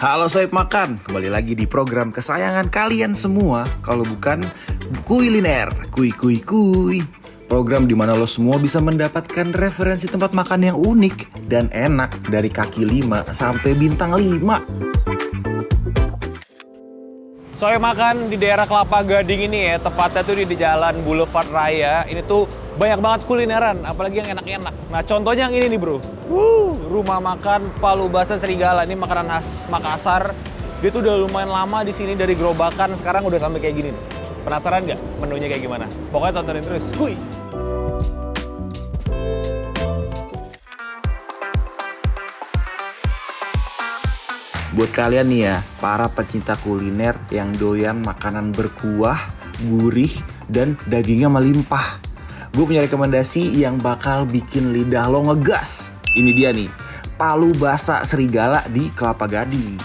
Halo Soib Makan, kembali lagi di program kesayangan kalian semua. Kalau bukan Kuliner, Kuy Kuy Kuy. Program di mana lo semua bisa mendapatkan referensi tempat makan yang unik dan enak dari kaki 5 sampai bintang 5. Soib Makan di daerah Kelapa Gading ini ya, tepatnya tuh di Jalan Boulevard Raya. Ini tuh banyak banget kulineran, apalagi yang enak-enak. Nah contohnya yang ini nih bro, rumah makan Palu Basa Serigala. Ini makanan khas Makassar. Dia tuh udah lumayan lama di sini, dari gerobakan sekarang udah sampai kayak gini nih. Penasaran nggak menunya kayak gimana? Pokoknya tontonin terus. Kuy. Buat kalian nih ya, para pecinta kuliner yang doyan makanan berkuah, gurih, dan dagingnya melimpah, gue punya rekomendasi yang bakal bikin lidah lo ngegas. Ini dia nih, Palu Basa Serigala di Kelapa Gading.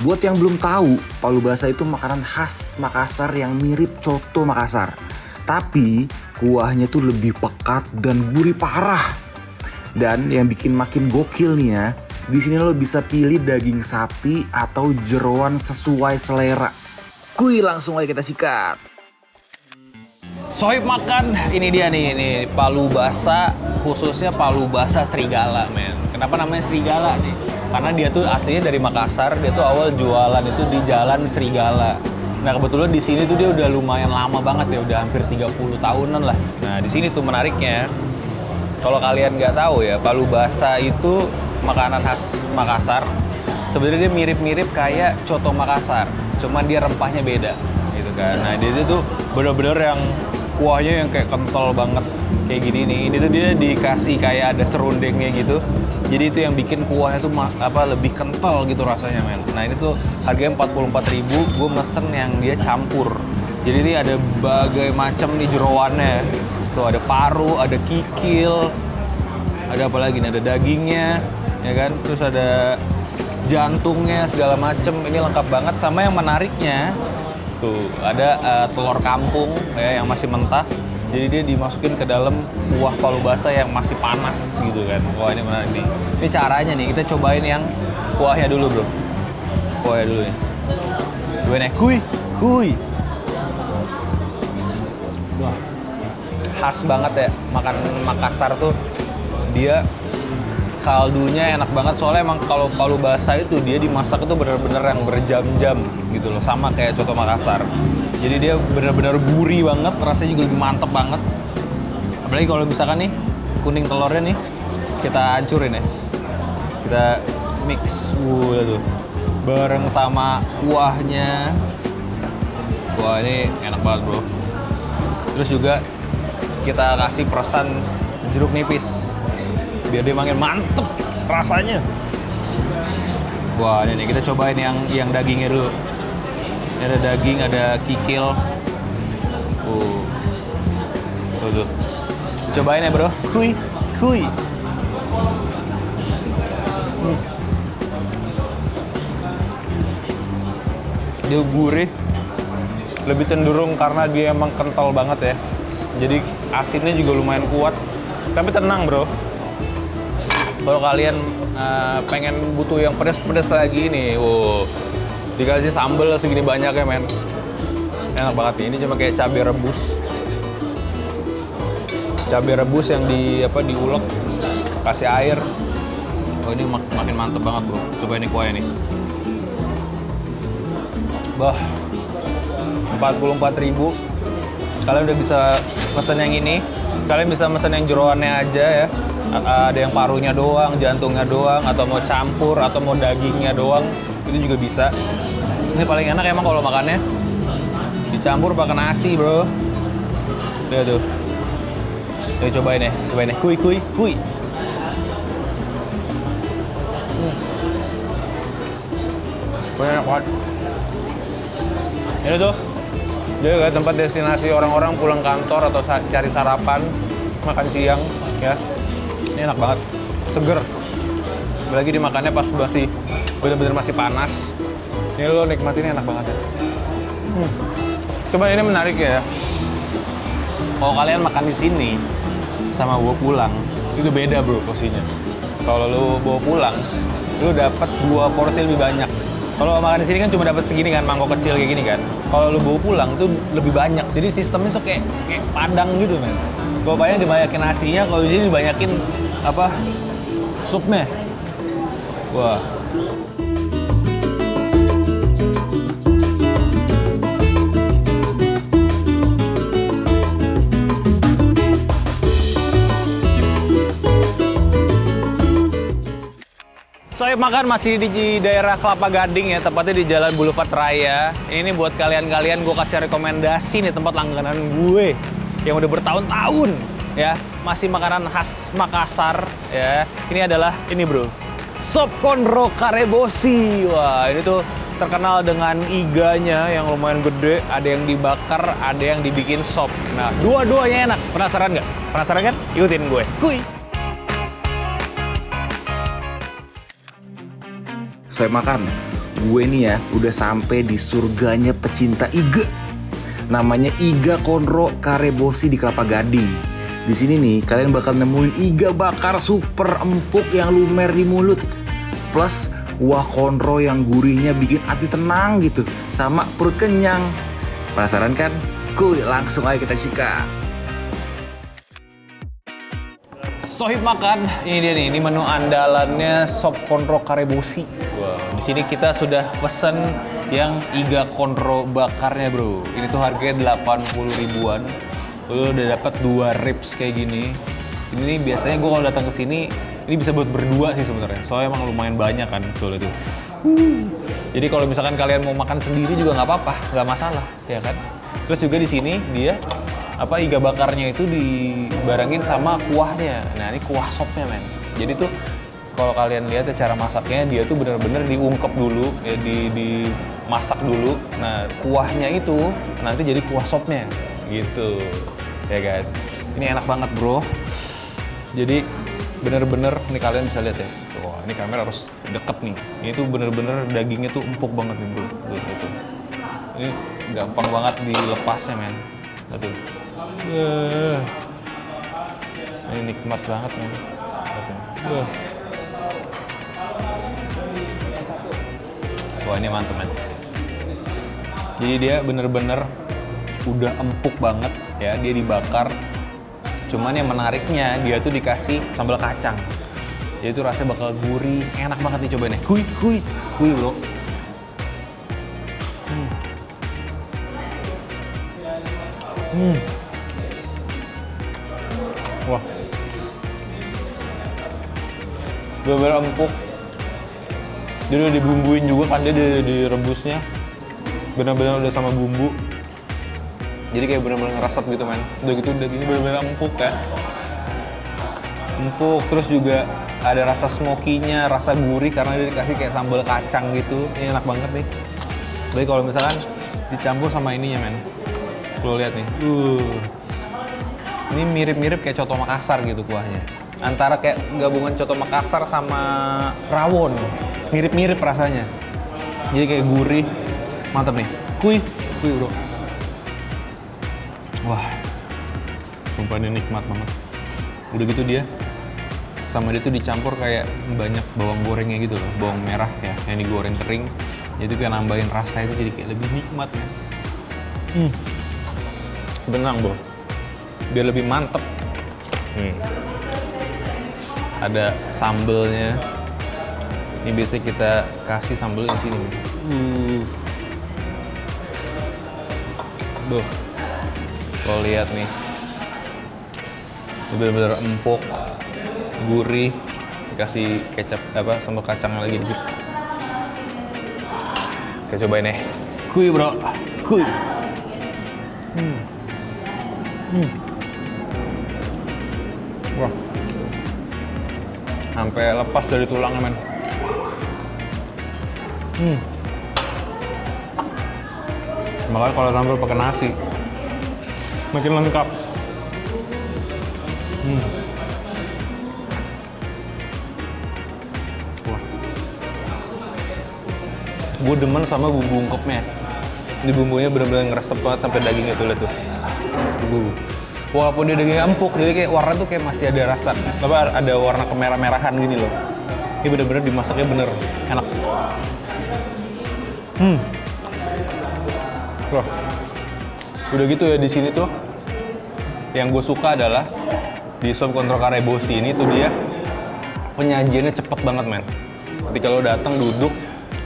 Buat yang belum tahu, Palu Basa itu makanan khas Makassar yang mirip coto Makassar. Tapi kuahnya tuh lebih pekat dan gurih parah. Dan yang bikin makin gokil nih ya, di sini lo bisa pilih daging sapi atau jeroan sesuai selera. Kuy, langsung aja kita sikat. Soib Makan, ini dia nih, ini Palu Basa, khususnya Palu Basa Serigala, men. Kenapa namanya Serigala nih? Karena dia tuh aslinya dari Makassar, dia tuh awal jualan itu di Jalan Serigala. Nah kebetulan di sini tuh dia udah lumayan lama banget ya, udah hampir 30 tahunan lah. Nah di sini tuh menariknya, kalau kalian nggak tahu ya, Palu Basa itu makanan khas Makassar. Sebenarnya dia mirip-mirip kayak coto Makassar, cuman dia rempahnya beda, gitu kan. Nah dia tuh bener-bener yang kuahnya yang kayak kental banget kayak gini nih. Ini tuh dia dikasih kayak ada serundengnya gitu. Jadi itu yang bikin kuahnya tuh lebih kental gitu rasanya, men. Nah ini tuh harganya 44.000. Gue mesen yang dia campur. Jadi ini ada berbagai macam nih jeroannya. Tuh ada paru, ada kikil, ada apa lagi nih? Ada dagingnya, ya kan? Terus ada jantungnya segala macem. Ini lengkap banget. Sama yang menariknya tuh ada telur kampung ya yang masih mentah. Jadi dia dimasukin ke dalam kuah Palu Basa yang masih panas gitu kan. Wah ini menarik nih. Ini caranya nih, kita cobain yang kuahnya dulu bro. Kuahnya dulu nih. Cobain ya, kuy, kuy. Wah, khas banget ya makan Makassar tuh. Dia kaldunya enak banget, soalnya emang kalau Palu Basa itu dia dimasak itu bener-bener yang berjam-jam gitu loh, sama kayak coto Makassar. Jadi dia bener-bener gurih banget, rasanya juga lebih mantep banget. Apalagi kalau misalkan nih kuning telurnya nih kita hancurin ya, kita mix, tuh bareng sama kuahnya. Wah ini enak banget bro. Terus juga kita kasih peresan jeruk nipis biar dia makin mantep rasanya. Wah ini nih, kita cobain yang dagingnya dulu. Ini ada daging, ada kikil. Tuh. Cobain ya bro. Kuy, kuy. Dia gurih, lebih cenderung karena dia emang kental banget ya. Jadi asinnya juga lumayan kuat. Tapi tenang bro, kalau kalian pengen butuh yang pedas-pedas lagi nih, dikasih sambal segini banyak ya men, enak banget nih. Ini cuma kayak cabai rebus yang diulek, kasih air. Oh ini makin mantep banget bro. Coba ini kuahnya nih. Bah, 44.000. Kalian udah bisa pesen yang ini. Kalian bisa pesen yang jeroannya aja ya. Ada yang parunya doang, jantungnya doang, atau mau campur, atau mau dagingnya doang, itu juga bisa. Ini paling enak emang kalau makannya dicampur pakai nasi bro. Lihat tuh. Yuk cobain ya, kuy, kuy, kuy. Enak banget. Ini tuh jadi kayak tempat destinasi orang-orang pulang kantor atau cari sarapan, makan siang ya. Ini enak banget, seger. Apalagi dimakannya pas masih bener-bener masih panas. Ini lo nikmatinnya enak banget ya. Coba ini menarik ya. Kalau kalian makan di sini sama bawa pulang, itu beda bro porsinya. Kalau lo bawa pulang, lo dapat 2 porsi lebih banyak. Kalau makan di sini kan cuma dapat segini kan, mangkok kecil kayak gini kan. Kalau lu bawa pulang tuh lebih banyak. Jadi sistemnya tuh kayak padang gitu, men. Bapaknya dibanyakin nasinya, kalau di sini dibanyakin apa? Supnya. Wah. Saya makan masih di daerah Kelapa Gading ya, tepatnya di Jalan Boulevard Raya. Ini buat kalian-kalian gue kasih rekomendasi nih tempat langganan gue yang udah bertahun-tahun ya, masih makanan khas Makassar ya. Ini adalah ini bro, sop konro karebosi. Wah ini tuh terkenal dengan iganya yang lumayan gede, ada yang dibakar, ada yang dibikin sop. Nah dua-duanya enak. Penasaran nggak? Penasaran kan? Ikutin gue. Kuy. Saya makan, gue nih ya udah sampai di surganya pecinta iga. Namanya Iga Konro Karebosi di Kelapa Gading. Di sini nih kalian bakal nemuin iga bakar super empuk yang lumer di mulut. Plus kuah konro yang gurihnya bikin hati tenang gitu, sama perut kenyang. Penasaran kan? Kuy, langsung aja kita sikat. Sohib makan, ini dia nih, ini menu andalannya sop konro karebosi. Wow, di sini kita sudah pesen yang iga konro bakarnya bro. Ini tuh harganya 80 ribuan. Lu udah dapat 2 ribs kayak gini. Ini biasanya gue kalau datang ke sini, ini bisa buat berdua sih sebenarnya. Soalnya emang lumayan banyak kan soal itu. Jadi kalau misalkan kalian mau makan sendiri juga nggak apa-apa, nggak masalah, ya kan? Terus juga di sini dia iga bakarnya itu dibarengin sama kuahnya. Nah ini kuah sopnya men. Jadi tuh kalau kalian lihat ya cara masaknya, dia tuh bener-bener diungkep dulu ya, dimasak dulu. Nah kuahnya itu nanti jadi kuah sopnya gitu ya kan. Ini enak banget bro. Jadi bener-bener nih kalian bisa lihat ya. Wah ini kamera harus deket nih. Ini tuh bener-bener dagingnya tuh empuk banget nih bro. Tuh. Ini gampang banget dilepasnya men. Tuh. Ini nikmat banget men. Wah ini mantep men. Jadi dia bener-bener udah empuk banget ya, dia dibakar. Cuman yang menariknya dia tuh dikasih sambal kacang. Jadi tuh rasanya bakal gurih, enak banget nih cobain nih. Kuy bro. Wah, bener-bener empuk. Dia udah dibumbuin juga kan, dia direbusnya bener-bener udah sama bumbu. Jadi kayak bener-bener ngeresep gitu men. Udah gitu dagingnya bener-bener empuk ya. Empuk, terus juga ada rasa smoky-nya, rasa gurih karena dia dikasih kayak sambal kacang gitu. Ini enak banget nih. Jadi kalau misalkan dicampur sama ininya men, lo lihat nih. Ini mirip-mirip kayak coto Makassar gitu kuahnya. Antara kayak gabungan coto Makassar sama rawon. Mirip-mirip rasanya. Jadi kayak gurih. Mantap nih. Kuy bro. Wah. Sumpah ini nikmat banget. Udah gitu dia sama dia tuh dicampur kayak banyak bawang gorengnya gitu loh. Bawang merah ya yang digoreng kering. Jadi kayak nambahin rasa itu jadi kayak lebih nikmat ya. Benang bro. Biar lebih mantep. Ada sambelnya. Ini biasanya kita kasih sambel di sini. Duh, lo lihat nih, bener-bener empuk, gurih, dikasih kecap sambal kacangnya lagi dikit. Kita cobain nih. Kuy bro, kuy. Wah, sampai lepas dari tulangnya men. Makanya kalau sambal pakai nasi makin lengkap. Wah, gue demen sama bumbu ungkepnya. Ini bumbunya bener-bener ngeresep banget sampai dagingnya tuh lihat tuh. Walaupun dia dagingnya empuk, jadi kayak warna tuh kayak masih ada rasa, ada warna kemerah-merahan gini loh. Ini bener-bener dimasaknya bener enak. Wah, udah gitu ya di sini tuh. Yang gue suka adalah di sop kontrol Karebosi ini tuh dia penyajiannya cepet banget men. Ketika lo datang duduk,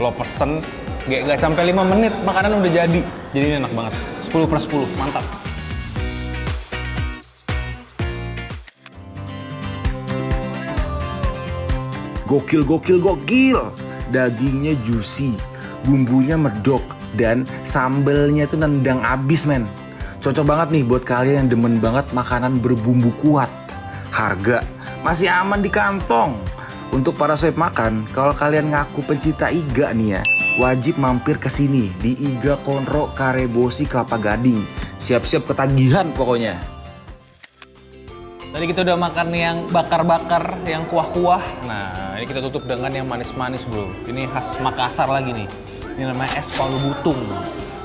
lo pesen, gak sampai 5 menit makanan udah jadi. Jadi ini enak banget. 10/10, mantap. Gokil, gokil, gokil. Dagingnya juicy, bumbunya medok, dan sambelnya tuh nendang abis men. Cocok banget nih buat kalian yang demen banget makanan berbumbu kuat. Harga masih aman di kantong. Untuk para sohib makan, kalau kalian ngaku pencinta iga nih ya, wajib mampir ke sini di Iga Konro Karebosi Kelapa Gading. Siap-siap ketagihan pokoknya. Tadi kita udah makan yang bakar-bakar, yang kuah-kuah. Nah, ini kita tutup dengan yang manis-manis bro. Ini khas Makassar lagi nih. Ini namanya es palu butung.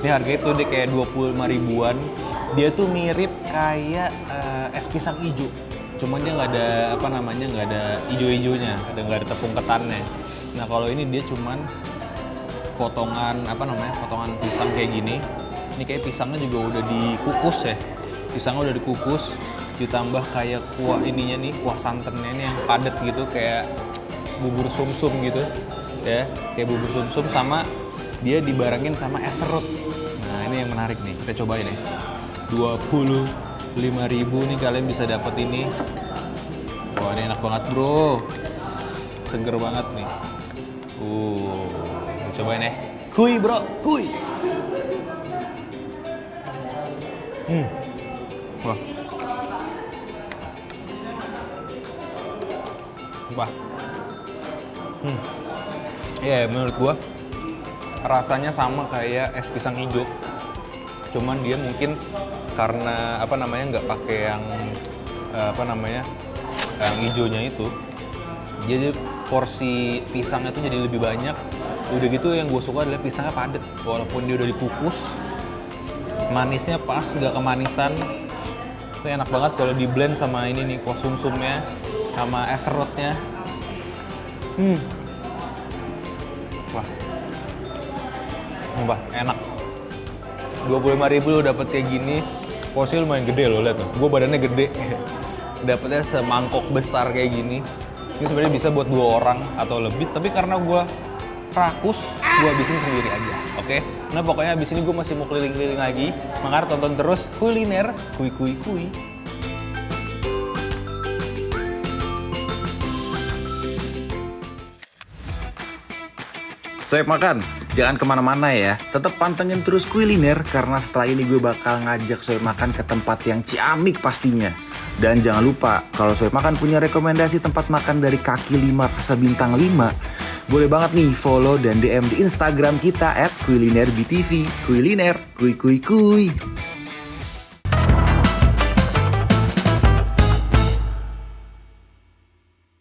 Ini harganya tuh dia kayak 25 ribuan. Dia tuh mirip kayak es pisang hijau. Cuman dia nggak ada apa namanya, nggak ada ijo-ijonya, nggak ada tepung ketannya. Nah kalau ini dia cuman potongan apa namanya, potongan pisang kayak gini. Ini kayak pisangnya juga udah dikukus ya. Pisangnya udah dikukus, ditambah kayak kuah ininya nih, kuah santannya nih yang padat gitu kayak bubur sumsum gitu ya, kayak bubur sumsum sama dia dibarengin sama es serut. Nah ini yang menarik nih, kita cobain ya. 25.000 nih kalian bisa dapet ini. Wah ini enak banget bro, seger banget nih. Cobain ya. Kuy bro, kuy. Wah. Wah. Ya menurut gua rasanya sama kayak es pisang hijau. Cuman dia mungkin karena apa namanya nggak pakai yang apa namanya yang hijaunya itu, jadi porsi pisangnya tuh jadi lebih banyak. Udah gitu yang gue suka adalah pisangnya padat, walaupun dia udah dikukus, manisnya pas, nggak kemanisan. Itu enak banget kalau di blend sama ini nih kuah sumsumnya sama es serutnya. Wah, enak. 25.000 lo dapet kayak gini, porsi lumayan gede lo, lihat tuh. Gue badannya gede, dapetnya semangkok besar kayak gini. Ini sebenarnya bisa buat 2 orang atau lebih, tapi karena gue rakus, gue habisin sendiri aja, oke? Nah pokoknya abis ini gue masih mau keliling-keliling lagi, makanya tonton terus kuliner, kuy. Sohib makan, jangan kemana-mana ya. Tetap pantengin terus kuliner karena setelah ini gue bakal ngajak sohib makan ke tempat yang ciamik pastinya. Dan jangan lupa, kalau sohib makan punya rekomendasi tempat makan dari kaki 5 rasa bintang 5, boleh banget nih follow dan DM di Instagram kita @kulinerbtv. Kuliner, kuy.